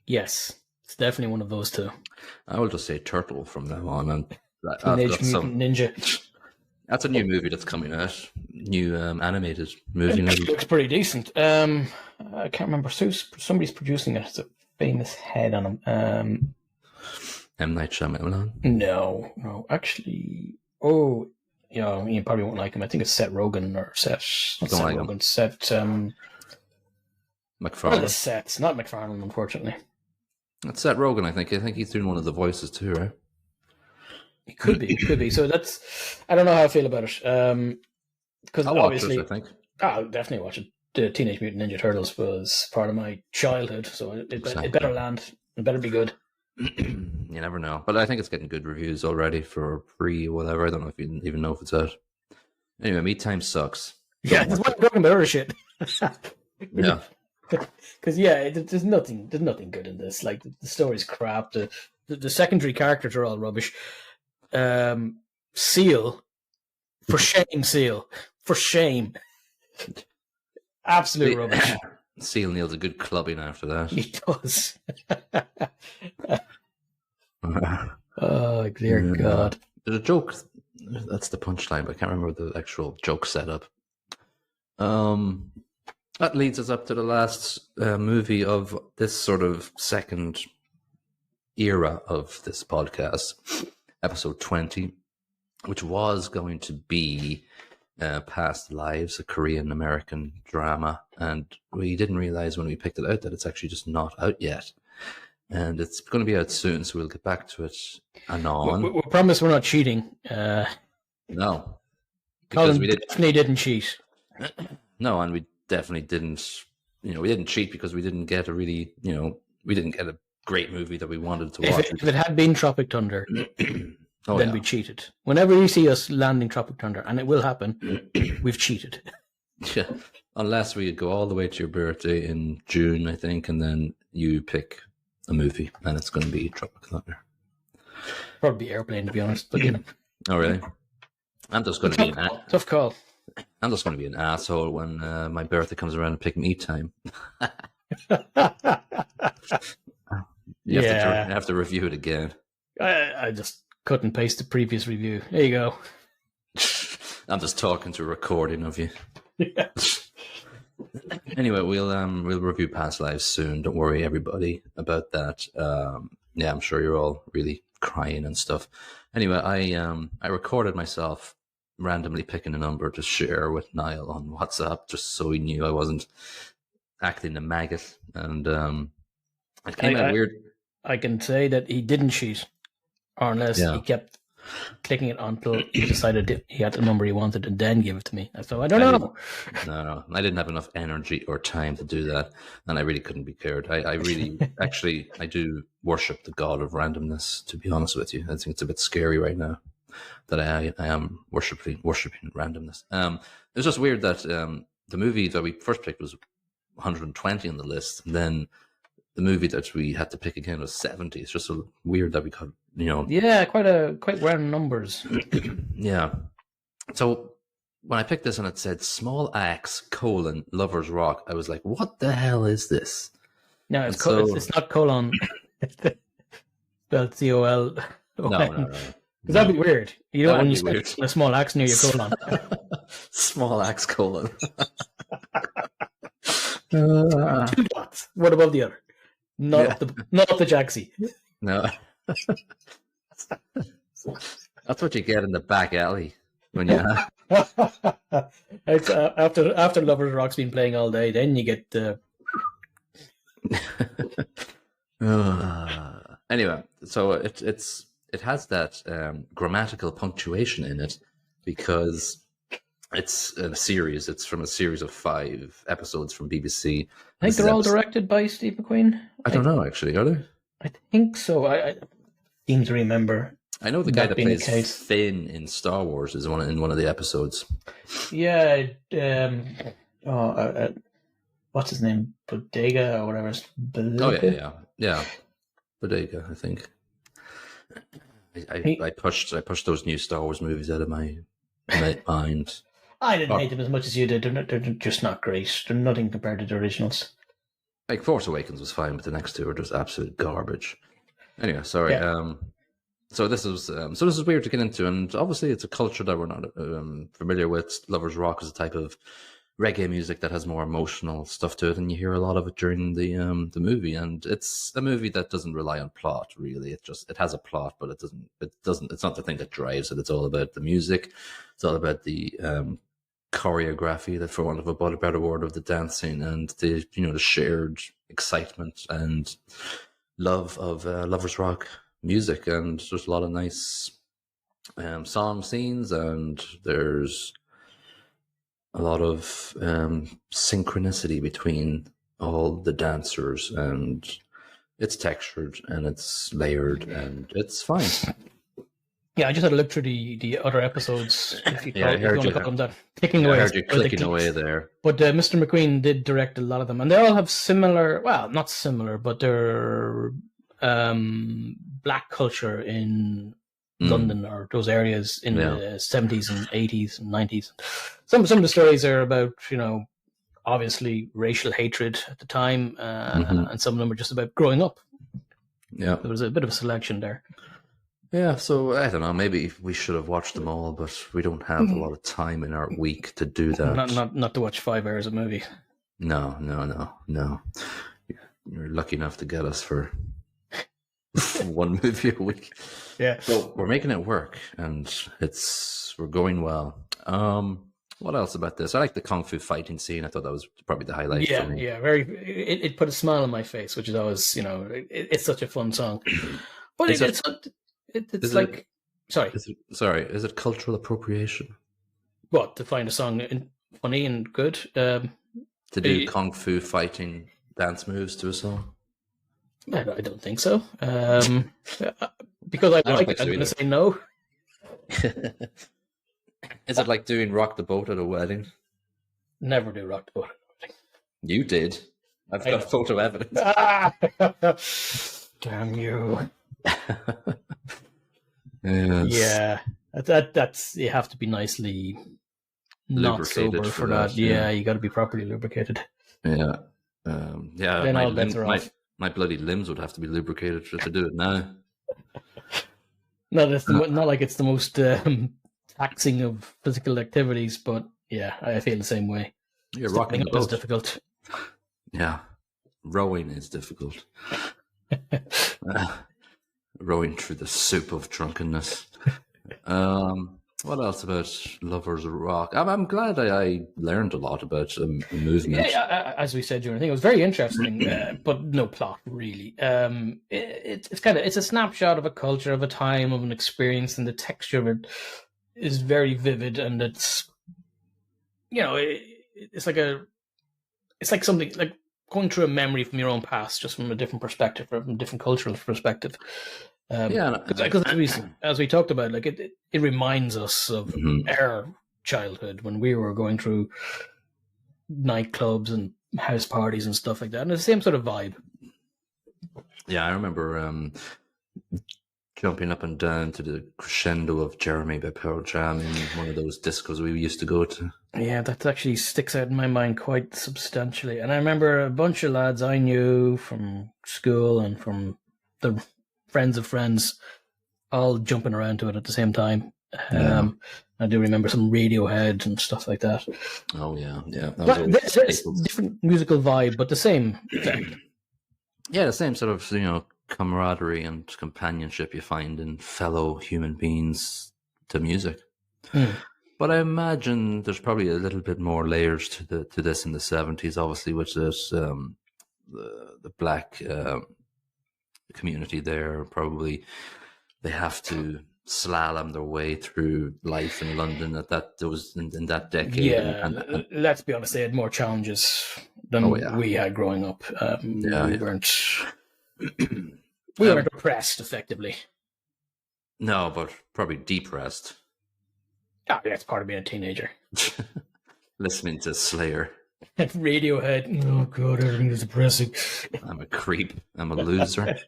Yes, it's definitely one of those two. I will just say turtle from now on. And Teenage Mutant Ninja. That's a new movie that's coming out. New animated movie. It looks pretty decent. I can't remember. Somebody's producing it. It's a famous head on him. M. Night Shyamalan? No. Actually, you probably won't like him. I think it's Seth Rogen or Seth. Not Seth Rogen. Seth MacFarlane. Seth, not MacFarlane, unfortunately. It's Seth Rogen, I think. I think he's doing one of the voices too, right? It could be. So that's, I don't know how I feel about it. Because obviously, I think. I'll definitely watch it. The Teenage Mutant Ninja Turtles was part of my childhood, so it better land. It better be good. You never know. But I think it's getting good reviews already for whatever. I don't know if you even know if it's out. Anyway, Me Time sucks. Yeah, that's why I'm talking about other shit. Yeah. Because there's nothing good in this. Like the story's crap. The secondary characters are all rubbish. Seal, for shame, Seal, for shame. Absolute rubbish. Seal Neal's a good clubbing after that. He does. Oh, dear God. There's a joke. That's the punchline, but I can't remember the actual joke setup. That leads us up to the last movie of this sort of second era of this podcast, episode 20, which was going to be Past Lives, a Korean-American drama, and we didn't realize when we picked it out that it's actually just not out yet. And it's going to be out soon, so we'll get back to it anon. We promise we're not cheating. No. Colin definitely didn't cheat. No, and we definitely didn't, we didn't cheat because we didn't get a really, we didn't get a great movie that we wanted to watch. If it had been Tropic Thunder, then we cheated. Whenever you see us landing Tropic Thunder, and it will happen, we've cheated. Yeah, unless we go all the way to your birthday in June, I think, and then you pick a movie, and it's going to be Tropic Thunder. Probably Airplane, to be honest. But Oh, really? I'm just going to be tough call. I'm just going to be an asshole when my birthday comes around and pick me time. You have to review it again. I just cut and paste the previous review. There you go. I'm just talking to a recording of you. Yeah. Anyway, we'll review Past Lives soon. Don't worry, everybody, about that. I'm sure you're all really crying and stuff. Anyway, I recorded myself randomly picking a number to share with Niall on WhatsApp, just so he knew I wasn't acting a maggot. And it came out weird. I can say that he didn't cheat, or unless he kept clicking it until he decided he had the number he wanted and then give it to me. So I don't know. No, I didn't have enough energy or time to do that, and I really couldn't be cared. I really, actually, I do worship the god of randomness, to be honest with you. I think it's a bit scary right now that I am worshiping randomness. It was just weird that the movie that we first picked was 120 on the list, and then the movie that we had to pick again was 70. It's just so weird that we could, Yeah, quite round numbers. Yeah. So when I picked this and it said Small Axe, Lovers Rock, I was like, what the hell is this? No, it's not colon. It's spelled C-O-L. No. Because that'd be weird. You don't want you a small axe near your colon. Small Axe, colon. 2 dots. One above the other. Not up the jacksie. No. That's what you get in the back alley when you It's after Lovers Rock's been playing all day, then you get the Anyway, so it has that grammatical punctuation in it because it's a series. It's from a series of 5 episodes from BBC. I think they're all directed by Steve McQueen. I don't know, actually. Are they? I think so. I seem to remember. I know the guy that plays Finn in Star Wars is in one of the episodes. Yeah. What's his name? Bodega or whatever. Bodega? Oh yeah. Bodega, I think. I pushed those new Star Wars movies out of my mind. I didn't hate them as much as you did. They're just not great. They're nothing compared to the originals. Like Force Awakens was fine, but the next 2 are just absolute garbage. Anyway, sorry. Yeah. So this is weird to get into, and obviously it's a culture that we're not familiar with. Lovers Rock is a type of reggae music that has more emotional stuff to it, and you hear a lot of it during the movie. And it's a movie that doesn't rely on plot, really. It has a plot, but it doesn't. It's not the thing that drives it. It's all about the music. It's all about the choreography, that for want of a better word, of the dancing and the the shared excitement and love of Lovers Rock music. And there's a lot of nice song scenes, and there's a lot of synchronicity between all the dancers, and it's textured and it's layered and it's fine. Yeah, I just had a look through the other episodes. If you want to call them that, clicking away. I heard you clicking away there. But Mr. McQueen did direct a lot of them, and they all have similar. Well, not similar, but they're black culture in London or those areas in the 70s and 80s and 90s. Some of the stories are about obviously racial hatred at the time, and some of them were just about growing up. Yeah. There was a bit of a selection there. Yeah, so I don't know. Maybe we should have watched them all, but we don't have a lot of time in our week to do that. Not to watch 5 hours of movie. No. You're lucky enough to get us for one movie a week. Yeah. So we're making it work, and we're going well. What else about this? I like the kung fu fighting scene. I thought that was probably the highlight for me. Yeah, it put a smile on my face, which is always, it's such a fun song. But Is it cultural appropriation? What, to find a song funny and good? To do kung fu fighting dance moves to a song? I don't think so. Because I like it, I'm going to say no. Is it like doing Rock the Boat at a wedding? Never do Rock the Boat at a wedding. You did. I've got photo evidence. Damn you. Yes. Yeah. That's you have to be nicely not sober for that. Yeah, you got to be properly lubricated. Yeah. Then all bets are off. My bloody limbs would have to be lubricated to do it now. No, that's not like it's the most taxing of physical activities, but yeah, I feel the same way. You're rocking the boat. Is difficult. Yeah, rowing is difficult. Rowing through the soup of drunkenness. What else about Lovers Rock? I'm glad I learned a lot about movement. Yeah, as we said during the thing, it was very interesting, but no plot really. It's a snapshot of a culture, of a time, of an experience, and the texture of it is very vivid, and it's it's like something like going through a memory from your own past, just from a different perspective, from a different cultural perspective. Because as we talked about, like it reminds us of our childhood when we were going through nightclubs and house parties and stuff like that, and it's the same sort of vibe. Yeah, I remember jumping up and down to the crescendo of Jeremy by Pearl Jam in one of those discos we used to go to. Yeah, that actually sticks out in my mind quite substantially. And I remember a bunch of lads I knew from school and from the friends of friends all jumping around to it at the same time. I do remember some Radiohead and stuff like that. Oh, yeah. It's different musical vibe, but the same effect. Yeah, the same sort of, camaraderie and companionship you find in fellow human beings to music. But I imagine there's probably a little bit more layers to this in the 70s, obviously, with this the black community there. Probably they have to slalom their way through life in London in that decade. Yeah, and let's be honest, they had more challenges than we had growing up. We weren't oppressed, effectively. No, but probably depressed. Oh, yeah, it's part of being a teenager. Listening to Slayer. Radiohead. Oh, God, everything is depressing. I'm a creep. I'm a loser.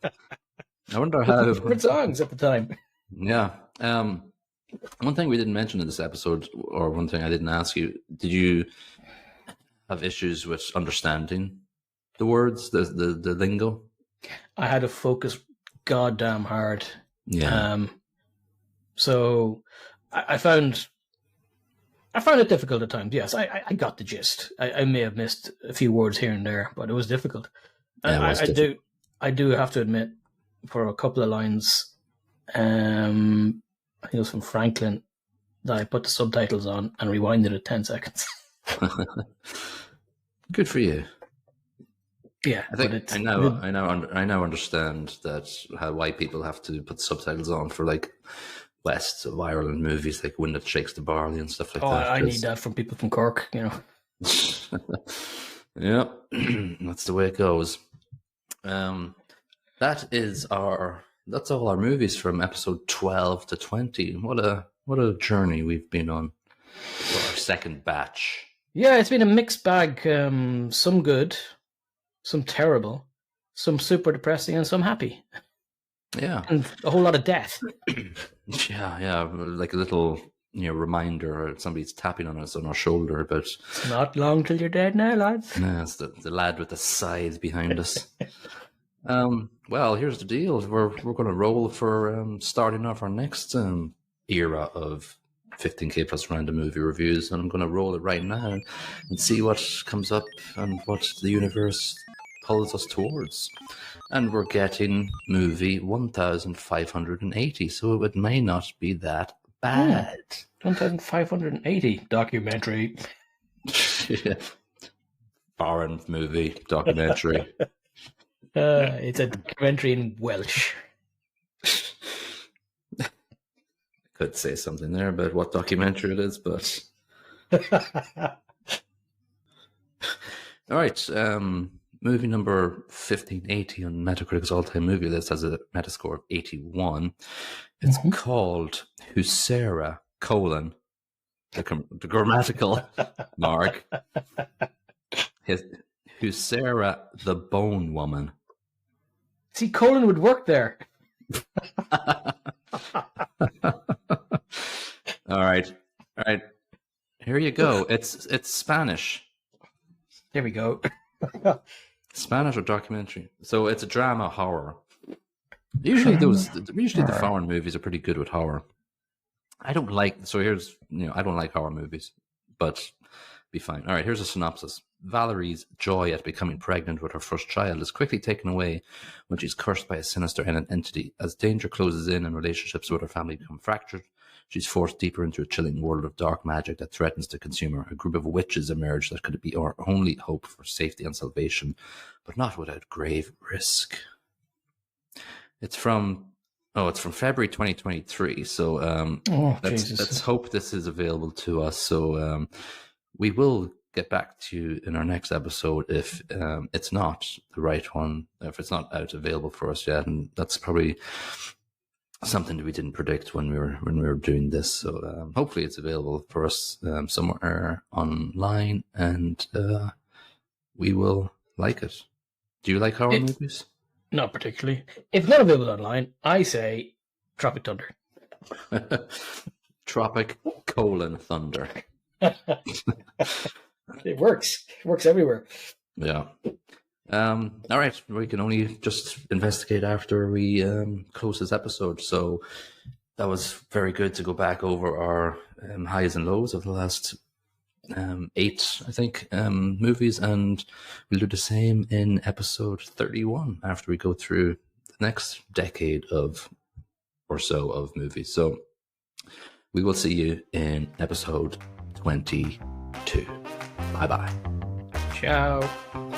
I wonder how... Different songs at the time. Yeah. One thing we didn't mention in this episode, or one thing I didn't ask you, did you have issues with understanding the words, the lingo? I had to focus goddamn hard. Yeah. So I found it difficult at times. Yes, I got the gist. I may have missed a few words here and there, but it was difficult. Yeah, I do have to admit, for a couple of lines, I think it was from Franklin, that I put the subtitles on and rewinded it 10 seconds. Good for you. Yeah, I think I now understand why people have to put subtitles on for like West of Ireland movies, like Wind That Shakes the Barley and stuff like that. I need that from people from Cork, Yeah, that's the way it goes. That's all our movies from episode 12 to 20. What a journey we've been on for our second batch. Yeah, it's been a mixed bag. Some good, some terrible, some super depressing, and some happy. Yeah. And a whole lot of death. Yeah, like a little reminder, or somebody's tapping on us on our shoulder. But it's not long till you're dead now, lads. No, it's the lad with the scythe behind us. Well, here's the deal. We're going to roll for starting off our next era of 15K plus random movie reviews, and I'm going to roll it right now and see what comes up and what the universe pulls us towards. And we're getting movie 1580, so it may not be that bad. 1580 documentary. Yeah. Foreign movie documentary. It's a documentary in Welsh. Could say something there about what documentary it is, but all right. Movie number 1580 on Metacritic's all-time movie list has a Metascore of 81. It's called Husera, the grammatical mark. Husera, the Bone Woman. See, colon would work there. All right. Here you go. It's Spanish. There we go. Spanish or documentary. So it's a drama horror. Usually the foreign movies are pretty good with horror. I don't like horror movies, but be fine. All right, here's a synopsis. Valerie's joy at becoming pregnant with her first child is quickly taken away when she's cursed by a sinister entity. As danger closes in and relationships with her family become fractured, she's forced deeper into a chilling world of dark magic that threatens to consume her. A group of witches emerge that could be our only hope for safety and salvation, but not without grave risk. It's from February 2023, so let's hope this is available to us. So we will get back to you in our next episode if it's not the right one, if it's not available for us yet, and that's probably something that we didn't predict when we were doing this. So hopefully it's available for us somewhere online, and we will like it. Do you like horror movies? Not particularly. If not available online, I say Tropic Thunder. Tropic Thunder. It works. It works everywhere. Yeah. All right. We can only just investigate after we close this episode. So that was very good to go back over our highs and lows of the last 8, I think, movies, and we'll do the same in episode 31 after we go through the next decade or so of movies. So we will see you in episode 22. Bye-bye. Ciao.